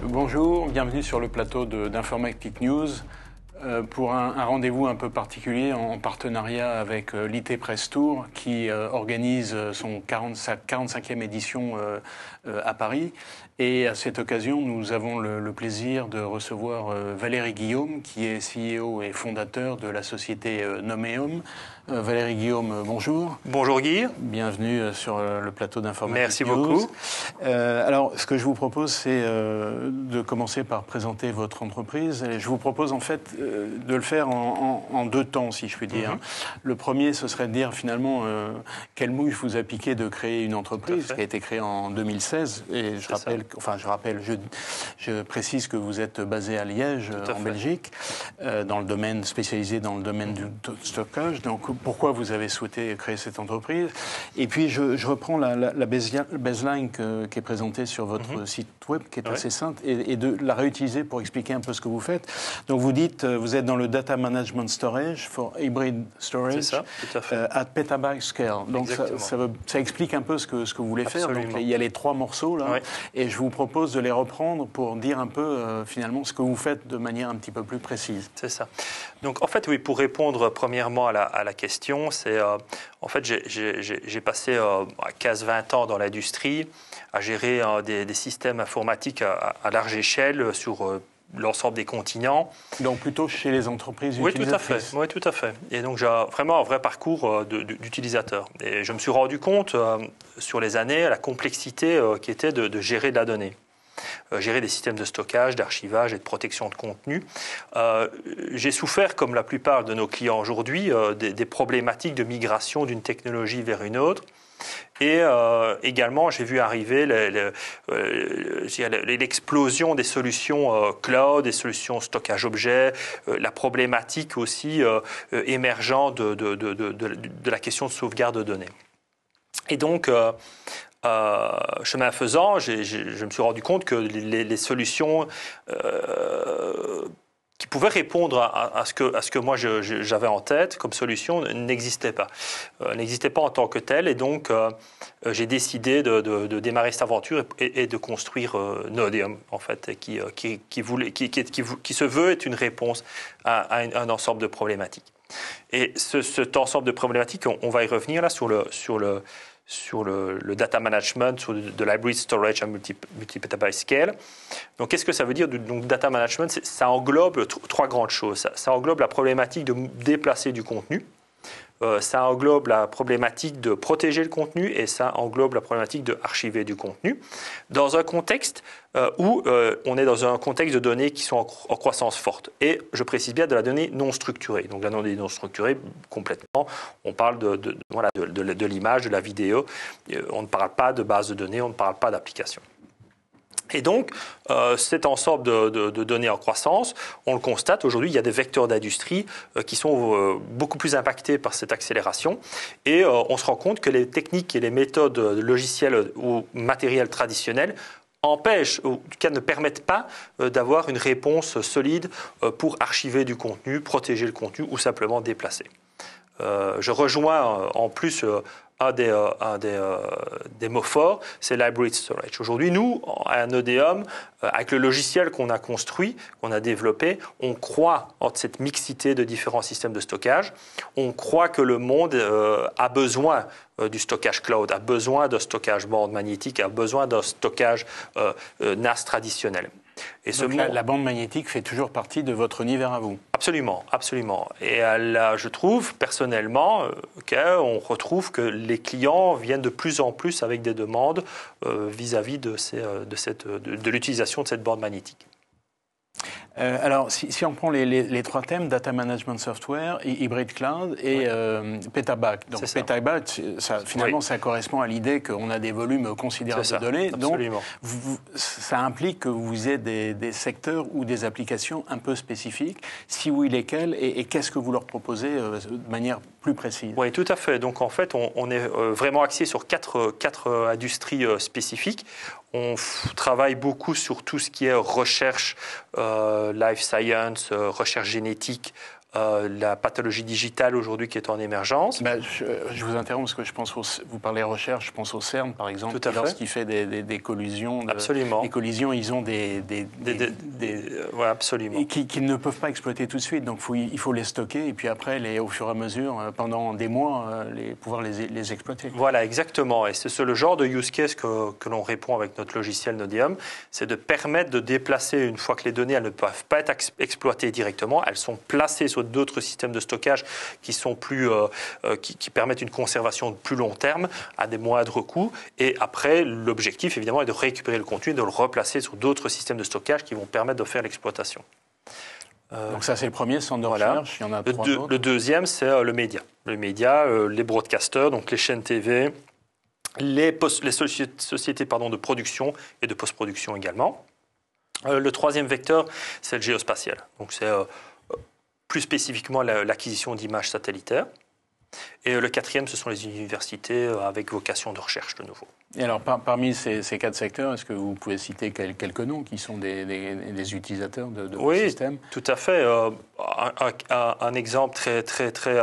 Bonjour, bienvenue sur le plateau d'Informatic News pour un rendez-vous un peu particulier en partenariat avec l'IT Press Tour qui organise sa 45e édition à Paris. Et à cette occasion, nous avons le plaisir de recevoir Valérie Guillaume, qui est CEO et fondateur de la société Nomeum. Valérie Guillaume, bonjour. Bonjour Guy. Bienvenue sur le plateau d'Informatic News. Merci beaucoup. Alors, ce que je vous propose, c'est de commencer par présenter votre entreprise. Et je vous propose en fait de le faire en deux temps, si je puis dire. Le premier, ce serait de dire finalement quelle mouille vous a piqué de créer une entreprise qui a été créée en 2016. Et je précise que vous êtes basé à Liège, en Belgique, dans le domaine spécialisé dans le domaine du stockage. Donc, pourquoi vous avez souhaité créer cette entreprise? Et puis, je reprends la baseline qui est présentée sur votre site web, qui est assez simple, et de la réutiliser pour expliquer un peu ce que vous faites. Donc, vous dites, vous êtes dans le Data Management Storage for Hybrid Storage at petabyte scale. Donc, ça explique un peu ce que vous voulez faire. Donc, il y a les trois morceaux, là, et je vous propose de les reprendre pour dire un peu, finalement, ce que vous faites de manière un petit peu plus précise. C'est ça. Donc, en fait, oui, pour répondre premièrement à la question, c'est, en fait, j'ai passé 15-20 ans dans l'industrie à gérer des systèmes informatiques à large échelle sur l'ensemble des continents. Donc plutôt chez les entreprises utilisatrices. Oui, tout à fait. Et donc j'ai vraiment un vrai parcours d'utilisateur. Et je me suis rendu compte sur les années la complexité qui était de gérer de la donnée. Gérer des systèmes de stockage, d'archivage et de protection de contenu. J'ai souffert, comme la plupart de nos clients aujourd'hui, des problématiques de migration d'une technologie vers une autre. Et également, j'ai vu arriver l'explosion des solutions cloud, des solutions stockage objet, la problématique aussi émergente de la question de sauvegarde de données. Et donc, chemin faisant, je me suis rendu compte que les solutions qui pouvaient répondre à ce que moi j'avais en tête comme solution n'existaient pas. N'existaient pas en tant que telles. Et donc, j'ai décidé de démarrer cette aventure et de construire Nodeum, en fait, qui se veut être une réponse à un ensemble de problématiques. Et cet ensemble de problématiques, on va y revenir là sur le data management, sur de l'hybrid storage à multi-petabyte scale. Donc, qu'est-ce que ça veut dire? Donc, data management, ça englobe trois grandes choses. Ça englobe la problématique de déplacer du contenu, ça englobe la problématique de protéger le contenu et ça englobe la problématique de archiver du contenu dans un contexte où on est dans un contexte de données qui sont en croissance forte. Et je précise bien de la donnée non structurée. Donc la donnée non structurée, complètement, on parle de l'image, de la vidéo. On ne parle pas de base de données, on ne parle pas d'application. Et donc, cet ensemble de données en croissance, on le constate, aujourd'hui, il y a des vecteurs d'industrie qui sont beaucoup plus impactés par cette accélération. Et on se rend compte que les techniques et les méthodes logicielles ou matérielles traditionnelles empêchent, ou en tout cas ne permettent pas d'avoir une réponse solide pour archiver du contenu, protéger le contenu ou simplement déplacer. Je rejoins en plus un des mots forts, c'est l'hybrid storage. Aujourd'hui, nous, à Nodeum, avec le logiciel qu'on a construit, qu'on a développé, on croit en cette mixité de différents systèmes de stockage. On croit que le monde a besoin du stockage cloud, a besoin de stockage bande magnétique, a besoin d'un stockage NAS traditionnel. Et donc la bande magnétique fait toujours partie de votre univers à vous? Absolument, absolument. Et là, je trouve personnellement qu'on retrouve que les clients viennent de plus en plus avec des demandes vis-à-vis de l'utilisation de cette bande magnétique. Alors, si on prend les trois thèmes, Data Management Software, Hybrid Cloud et Petabyte. Donc, Petabyte, finalement, ça correspond à l'idée qu'on a des volumes considérables de données. Absolument. Donc, ça implique que vous ayez des secteurs ou des applications un peu spécifiques. Si oui, lesquels et qu'est-ce que vous leur proposez de manière plus précise? Oui, tout à fait. Donc, en fait, on est vraiment axé sur quatre industries spécifiques. On travaille beaucoup sur tout ce qui est recherche, life science, recherche génétique, la pathologie digitale aujourd'hui qui est en émergence. Je vous interromps parce que je pense vous parlez recherche, je pense au CERN par exemple, lorsqu'il fait des collisions. Absolument. Les collisions, ils ont ouais, absolument. Et qu'ils ne peuvent pas exploiter tout de suite, donc il faut les stocker et puis après, au fur et à mesure, pendant des mois, pouvoir les exploiter. Voilà, exactement. Et c'est le genre de use case que l'on répond avec notre logiciel Nodium, c'est de permettre de déplacer, une fois que les données elles ne peuvent pas être exploitées directement, elles sont placées sur d'autres systèmes de stockage qui sont qui permettent une conservation de plus long terme à des moindres coûts. Et après, l'objectif évidemment est de récupérer le contenu et de le replacer sur d'autres systèmes de stockage qui vont permettre de faire l'exploitation. Donc ça c'est le premier centre de recherche, il y en a trois autres. Le deuxième c'est le média. Le média, les broadcasters, donc les chaînes TV, les sociétés de production et de post-production également. Le troisième vecteur, c'est le géospatial. Donc c'est plus spécifiquement l'acquisition d'images satellitaires. Et le quatrième, ce sont les universités avec vocation de recherche de nouveau. Et alors, parmi ces quatre secteurs, est-ce que vous pouvez citer quelques noms qui sont des utilisateurs de vos systèmes ? Oui, tout à fait. Un exemple très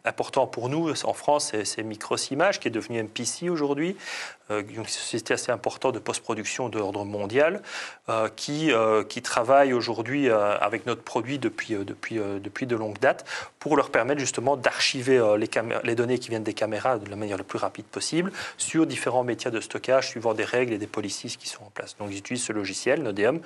important pour nous en France, c'est Microsimage, qui est devenu MPC aujourd'hui, une société assez importante de post-production d'ordre mondial, qui travaille aujourd'hui avec notre produit depuis de longues dates pour leur permettre justement d'archiver les données qui viennent des caméras de la manière la plus rapide possible sur différents métiers de stockage suivant des règles et des policies qui sont en place. Donc ils utilisent ce logiciel, Nodium,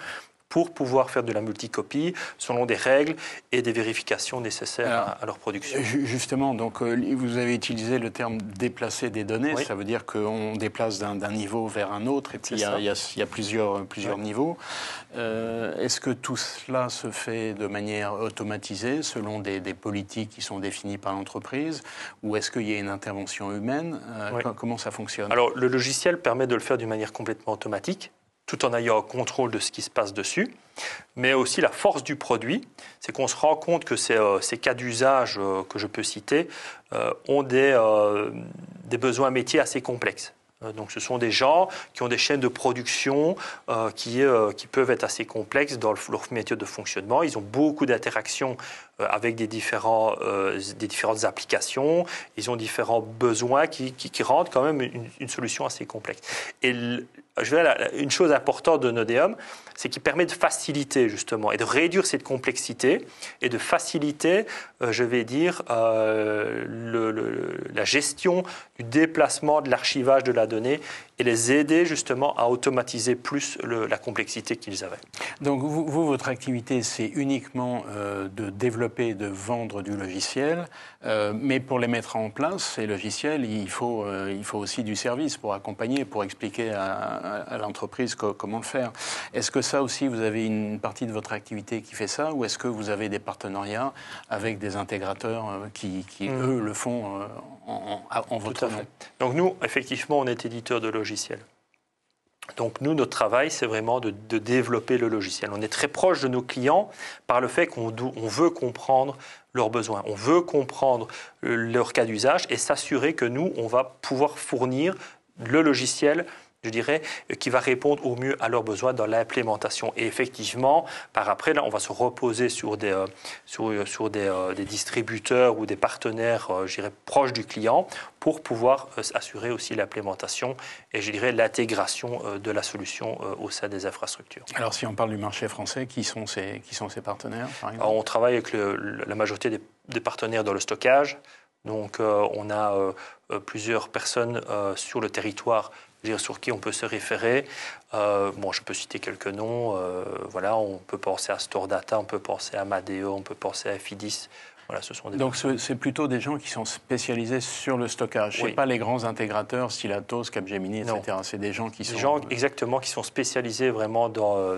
pour pouvoir faire de la multicopie selon des règles et des vérifications nécessaires à leur production. Justement, donc, vous avez utilisé le terme déplacer des données, oui. Ça veut dire qu'on déplace d'un niveau vers un autre, et puis il y a plusieurs niveaux. Est-ce que tout cela se fait de manière automatisée, selon des politiques qui sont définies par l'entreprise, ou est-ce qu'il y a une intervention humaine ? Comment ça fonctionne ? Alors, le logiciel permet de le faire d'une manière complètement automatique, tout en ayant un contrôle de ce qui se passe dessus. Mais aussi la force du produit, c'est qu'on se rend compte que ces cas d'usage que je peux citer ont des besoins métiers assez complexes. Donc ce sont des gens qui ont des chaînes de production qui peuvent être assez complexes dans leur méthode de fonctionnement. Ils ont beaucoup d'interactions avec des différentes applications. Ils ont différents besoins qui rendent quand même une solution assez complexe. Et une chose importante de Nodium, c'est qu'il permet de faciliter justement et de réduire cette complexité et de faciliter, je vais dire, la gestion du déplacement, de l'archivage de la donnée et les aider justement à automatiser plus la complexité qu'ils avaient. Donc votre activité, c'est uniquement de développer, de vendre du logiciel, mais pour les mettre en place, ces logiciels, il faut aussi du service pour accompagner, pour expliquer à l'entreprise comment le faire. Est-ce que ça aussi, vous avez une partie de votre activité qui fait ça, ou est-ce que vous avez des partenariats avec des intégrateurs qui eux, le font en votre nom ? Donc nous, effectivement, on est éditeur de logiciels. Donc nous, notre travail, c'est vraiment de développer le logiciel. On est très proche de nos clients par le fait qu'on veut comprendre leurs besoins, on veut comprendre leur cas d'usage et s'assurer que nous, on va pouvoir fournir le logiciel, je dirais, qui va répondre au mieux à leurs besoins dans l'implémentation. Et effectivement, par après, là, on va se reposer sur des distributeurs ou des partenaires, je dirais, proches du client pour pouvoir assurer aussi l'implémentation et, je dirais, l'intégration de la solution au sein des infrastructures. Alors, si on parle du marché français, qui sont ces partenaires, par exemple ? Alors, on travaille avec la majorité des partenaires dans le stockage. Donc, on a plusieurs personnes sur le territoire sur qui on peut se référer. Je peux citer quelques noms. On peut penser à StoreData, on peut penser à Madeo, on peut penser à Fidis. Voilà, ce sont des Donc c'est plutôt des gens qui sont spécialisés sur le stockage. Ce n'est pas les grands intégrateurs, style Atos, Capgemini, etc. Non. C'est des gens qui sont... Des gens, exactement, qui sont spécialisés vraiment dans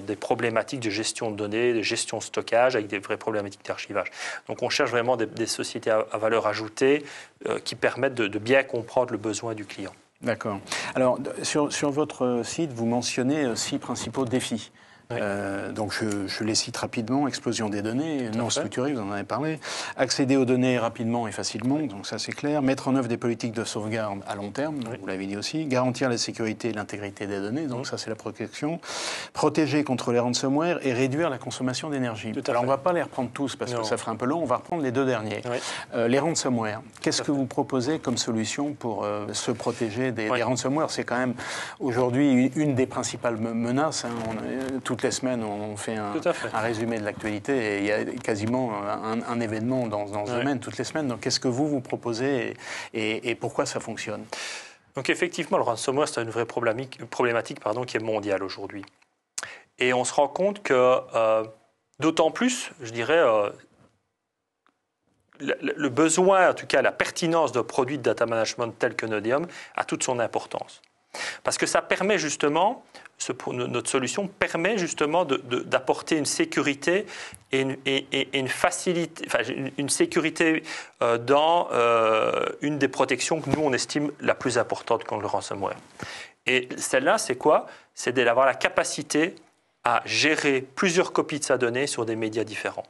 des problématiques de gestion de données, de gestion de stockage, avec des vraies problématiques d'archivage. Donc on cherche vraiment des sociétés à valeur ajoutée qui permettent de bien comprendre le besoin du client. D'accord. Alors, sur votre site, vous mentionnez 6 principaux défis Oui. Donc je les cite rapidement. Explosion des données, non structurées, vous en avez parlé. Accéder aux données rapidement et facilement, donc ça c'est clair. Mettre en œuvre des politiques de sauvegarde à long terme, vous l'avez dit aussi. Garantir la sécurité et l'intégrité des données, donc ça c'est la protection. Protéger contre les ransomware et réduire la consommation d'énergie. Alors on ne va pas les reprendre tous parce que ça ferait un peu long, on va reprendre les deux derniers. Oui. Les ransomware, qu'est-ce que vous proposez comme solution pour se protéger des ransomware? C'est quand même aujourd'hui une des principales menaces. Toutes les semaines, on fait un résumé de l'actualité et il y a quasiment un événement dans ce domaine toutes les semaines. Donc qu'est-ce que vous proposez et pourquoi ça fonctionne? Donc effectivement, le ransomware, c'est une vraie problématique qui est mondiale aujourd'hui. Et on se rend compte que, d'autant plus, je dirais, le besoin, en tout cas la pertinence de produits de data management tels que Nodium a toute son importance. Parce que ça permet justement, notre solution permet justement d'apporter une sécurité et une facilité, une sécurité dans une des protections que nous on estime la plus importante contre le ransomware. Et celle-là, c'est quoi? C'est d'avoir la capacité à gérer plusieurs copies de sa donnée sur des médias différents.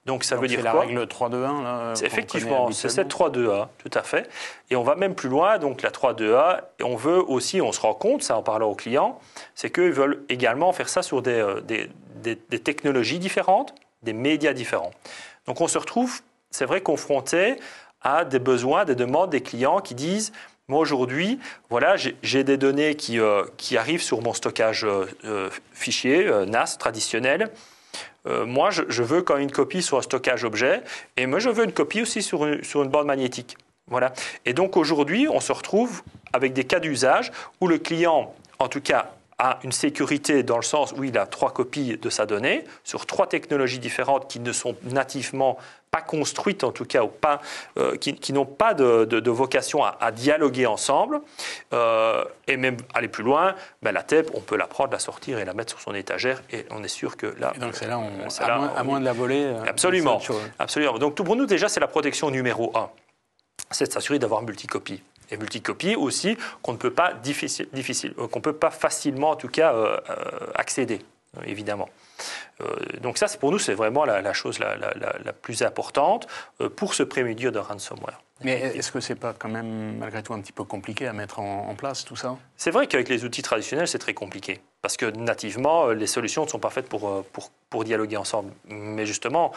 Donc ça veut dire quoi? C'est la règle 3.2.1 là. Effectivement, c'est cette 3.2.1, tout à fait. Et on va même plus loin, donc la 3.2.1, et on veut aussi, on se rend compte, ça en parlant aux clients, c'est qu'ils veulent également faire ça sur des technologies différentes, des médias différents. Donc on se retrouve, c'est vrai, confronté à des besoins, des demandes des clients qui disent: moi aujourd'hui, voilà, j'ai des données qui arrivent sur mon stockage fichier NAS traditionnel. Moi, je veux quand même une copie sur un stockage objet, et moi, je veux une copie aussi sur une bande magnétique. Voilà. Et donc aujourd'hui, on se retrouve avec des cas d'usage où le client, en tout cas, a une sécurité dans le sens où il a 3 copies de sa donnée sur 3 technologies différentes qui ne sont nativement pas construites, en tout cas, ou pas, qui n'ont pas de vocation à dialoguer ensemble. Et même aller plus loin, la TEP, on peut la prendre, la sortir et la mettre sur son étagère, et on est sûr que là... Et donc c'est là, à moins de la voler... Absolument. Absolument. Donc pour nous, déjà, c'est la protection numéro 1. C'est de s'assurer d'avoir multicopie. Et multicopie aussi qu'on ne peut pas qu'on peut pas facilement, en tout cas, accéder, évidemment. Donc ça, pour nous, c'est vraiment la chose la plus importante pour se prémunir de ransomware. Mais est-ce que c'est pas quand même, malgré tout, un petit peu compliqué à mettre en place, tout ça? C'est vrai qu'avec les outils traditionnels, c'est très compliqué. Parce que nativement, les solutions ne sont pas faites pour dialoguer ensemble. Mais justement,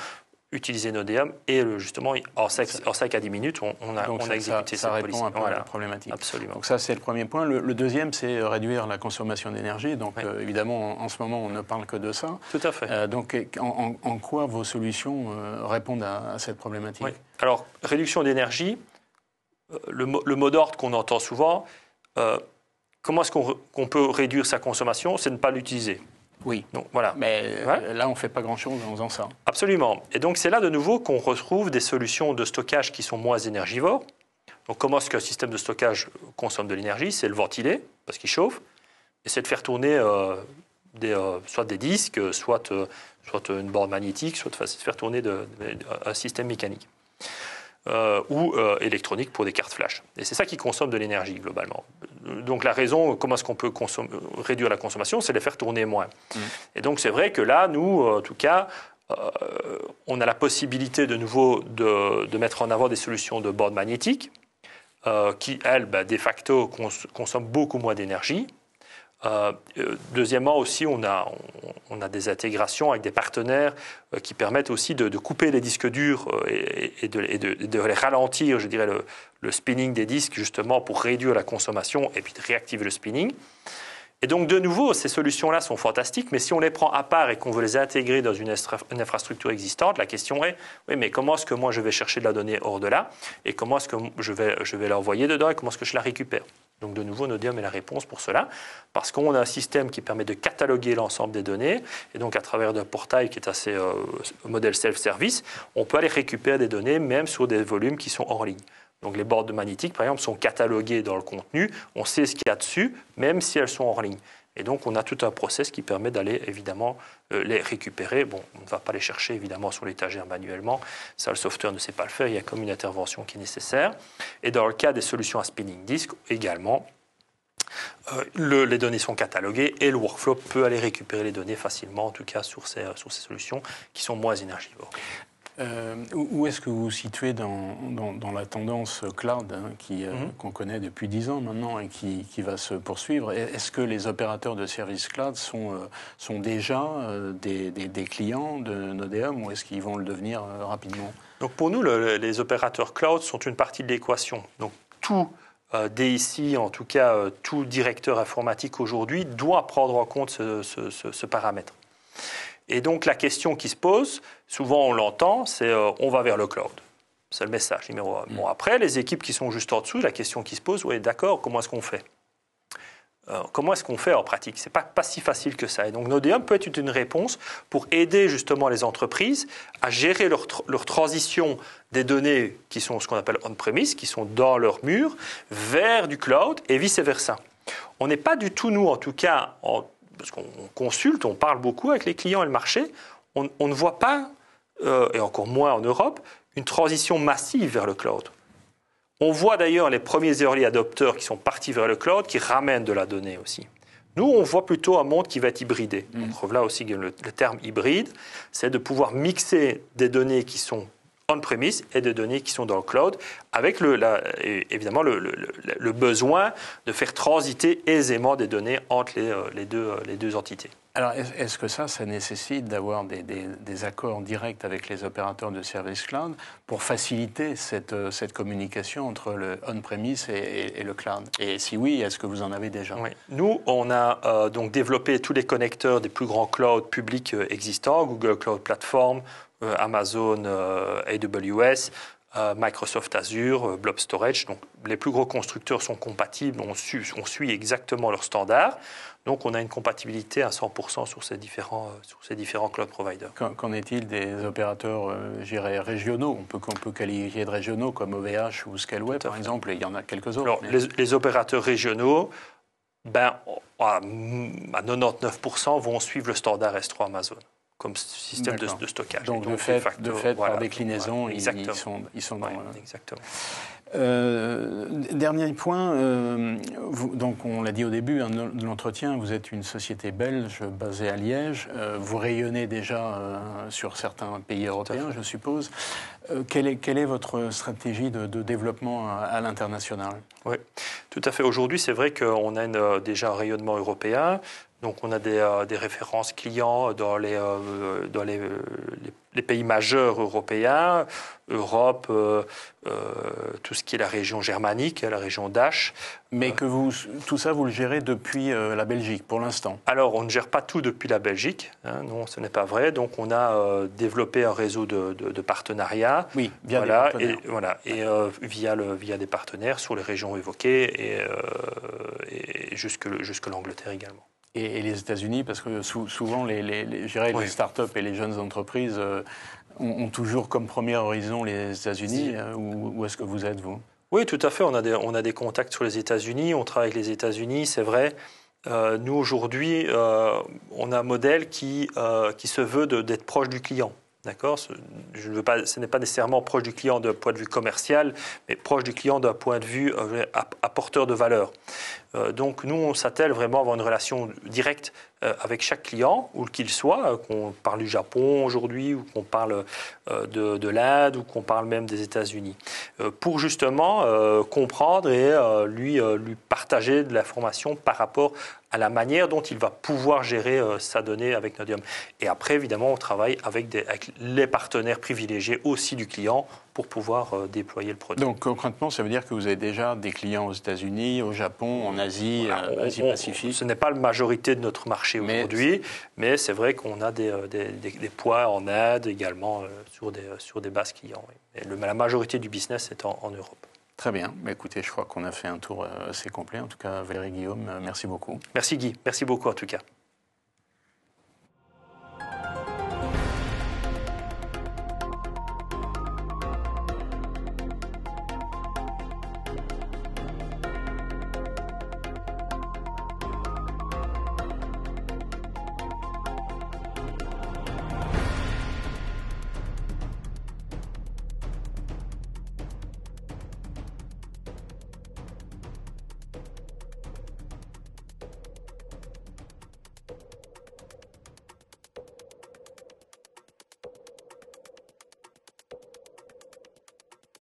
utiliser Nodium et justement en 5 à 10 minutes, on a exécuté cette police. Ça répond un peu à la problématique. Absolument. Donc ça, c'est le premier point. Le deuxième, c'est réduire la consommation d'énergie. Donc évidemment, en ce moment, on ne parle que de ça. Tout à fait. Donc en quoi vos solutions répondent à cette problématique? Alors, réduction d'énergie, le mot d'ordre qu'on entend souvent, comment est-ce qu'on peut réduire sa consommation? C'est de ne pas l'utiliser. Oui, donc, voilà. Mais là, on ne fait pas grand-chose en faisant ça. Absolument. Et donc, c'est là de nouveau qu'on retrouve des solutions de stockage qui sont moins énergivores. Donc, comment est-ce qu'un système de stockage consomme de l'énergie? C'est le ventiler, parce qu'il chauffe, et c'est de faire tourner soit des disques, soit une borne magnétique, soit de faire tourner un système mécanique. Ou électronique pour des cartes flash. Et c'est ça qui consomme de l'énergie, globalement. Donc la raison, comment est-ce qu'on peut réduire la consommation, c'est de les faire tourner moins. Et donc c'est vrai que là, nous, en tout cas, on a la possibilité de nouveau de mettre en avant des solutions de bornes magnétiques qui, elles, de facto, consomment beaucoup moins d'énergie. Deuxièmement aussi, on a des intégrations avec des partenaires qui permettent aussi de couper les disques durs et de les ralentir, je dirais, le spinning des disques, justement pour réduire la consommation et puis de réactiver le spinning. Et donc, de nouveau, ces solutions-là sont fantastiques, mais si on les prend à part et qu'on veut les intégrer dans une infrastructure existante, la question est, oui, mais comment est-ce que moi je vais chercher de la donnée hors de là, et comment est-ce que je vais l'envoyer dedans, et comment est-ce que je la récupère? Donc, de nouveau, Nodium est la réponse pour cela, parce qu'on a un système qui permet de cataloguer l'ensemble des données, et donc à travers un portail qui est assez modèle self-service, on peut aller récupérer des données, même sur des volumes qui sont hors ligne. Donc les bornes magnétiques, par exemple, sont cataloguées dans le contenu. On sait ce qu'il y a dessus, même si elles sont hors ligne. Et donc, on a tout un process qui permet d'aller, évidemment, les récupérer. Bon, on ne va pas les chercher, évidemment, sur l'étagère manuellement. Ça, le software ne sait pas le faire. Il y a comme une intervention qui est nécessaire. Et dans le cas des solutions à spinning disk, également, Les données sont cataloguées et le workflow peut aller récupérer les données facilement, en tout cas sur ces solutions qui sont moins énergivores. Où est-ce que vous vous situez dans la tendance cloud qu'on connaît depuis 10 ans maintenant et qui va se poursuivre? Est-ce que les opérateurs de services cloud sont déjà des clients de Nodeum ou est-ce qu'ils vont le devenir rapidement? Donc pour nous, les opérateurs cloud sont une partie de l'équation. Donc tout DSI, en tout cas tout directeur informatique aujourd'hui, doit prendre en compte ce paramètre. Et donc la question qui se pose, souvent on l'entend, c'est on va vers le cloud. C'est le message numéro 1. Bon, après, les équipes qui sont juste en dessous, la question qui se pose, oui, d'accord, comment est-ce qu'on fait? Comment est-ce qu'on fait en pratique? Ce n'est pas si facile que ça. Et donc Nodeum peut être une réponse pour aider justement les entreprises à gérer leur transition des données qui sont ce qu'on appelle on-premise, qui sont dans leur mur, vers du cloud et vice-versa. On n'est pas du tout, nous en tout cas, parce qu'on consulte, on parle beaucoup avec les clients et le marché, on ne voit pas, et encore moins en Europe, une transition massive vers le cloud. On voit d'ailleurs les premiers early adopters qui sont partis vers le cloud, qui ramènent de la donnée aussi. Nous, on voit plutôt un monde qui va être hybridé. On trouve là aussi le terme hybride, c'est de pouvoir mixer des données qui sont on-premise et des données qui sont dans le cloud, avec évidemment le besoin de faire transiter aisément des données entre les deux entités. Alors, est-ce que ça nécessite d'avoir des accords directs avec les opérateurs de services cloud pour faciliter cette communication entre le on-premise et le cloud? Et si oui, est-ce que vous en avez déjà? Oui. Nous, on a donc développé tous les connecteurs des plus grands clouds publics existants, Google Cloud Platform, Amazon AWS, Microsoft Azure, Blob Storage. Donc, les plus gros constructeurs sont compatibles, on suit exactement leurs standards. Donc, on a une compatibilité à 100% sur ces différents cloud providers. Qu'en est-il des opérateurs régionaux? On peut qualifier de régionaux comme OVH ou Scaleway, par exemple, et il y en a quelques autres. Alors, les opérateurs régionaux, à 99% vont suivre le standard S3 Amazon comme système de stockage. Donc, de fait, par déclinaison, ils sont dans... Exactement. Dernier point, donc on l'a dit au début de l'entretien, vous êtes une société belge basée à Liège. Vous rayonnez déjà sur certains pays européens, je suppose. Quelle est votre stratégie de développement à l'international? Oui, tout à fait. Aujourd'hui, c'est vrai qu'on a déjà un rayonnement européen. Donc, on a des références clients dans les pays majeurs européens, Europe, tout ce qui est la région germanique, la région DACH. Mais tout ça, vous le gérez depuis la Belgique, pour l'instant? Alors, on ne gère pas tout depuis la Belgique. Non, ce n'est pas vrai. Donc, on a développé un réseau de partenariats. Oui, via des partenaires. Via des partenaires sur les régions évoquées et jusque l'Angleterre également. Et les États-Unis, parce que souvent les start-up et les jeunes entreprises ont toujours comme premier horizon les États-Unis. Où est-ce que vous êtes, vous? Oui, tout à fait. On a des contacts sur les États-Unis. On travaille avec les États-Unis, c'est vrai. Nous, aujourd'hui, on a un modèle qui se veut d'être proche du client. D'accord ? Ce n'est pas nécessairement proche du client d'un point de vue commercial, mais proche du client d'un point de vue apporteur de valeur. Donc, nous, on s'attelle vraiment à avoir une relation directe avec chaque client, où qu'il soit, qu'on parle du Japon aujourd'hui, ou qu'on parle de l'Inde, ou qu'on parle même des États-Unis, pour justement comprendre et lui partager de l'information par rapport à la manière dont il va pouvoir gérer sa donnée avec Nodeum. Et après, évidemment, on travaille avec les partenaires privilégiés aussi du client pour pouvoir déployer le produit. Donc concrètement, ça veut dire que vous avez déjà des clients aux États-Unis, au Japon, en Asie, Asie-Pacifique? Ce n'est pas la majorité de notre marché aujourd'hui, mais c'est vrai qu'on a des points en Inde également sur des bases clients. Oui. La majorité du business est en Europe. Très bien. Écoutez, je crois qu'on a fait un tour assez complet. En tout cas, Valérie Guillaume, merci beaucoup. Merci Guy. Merci beaucoup en tout cas.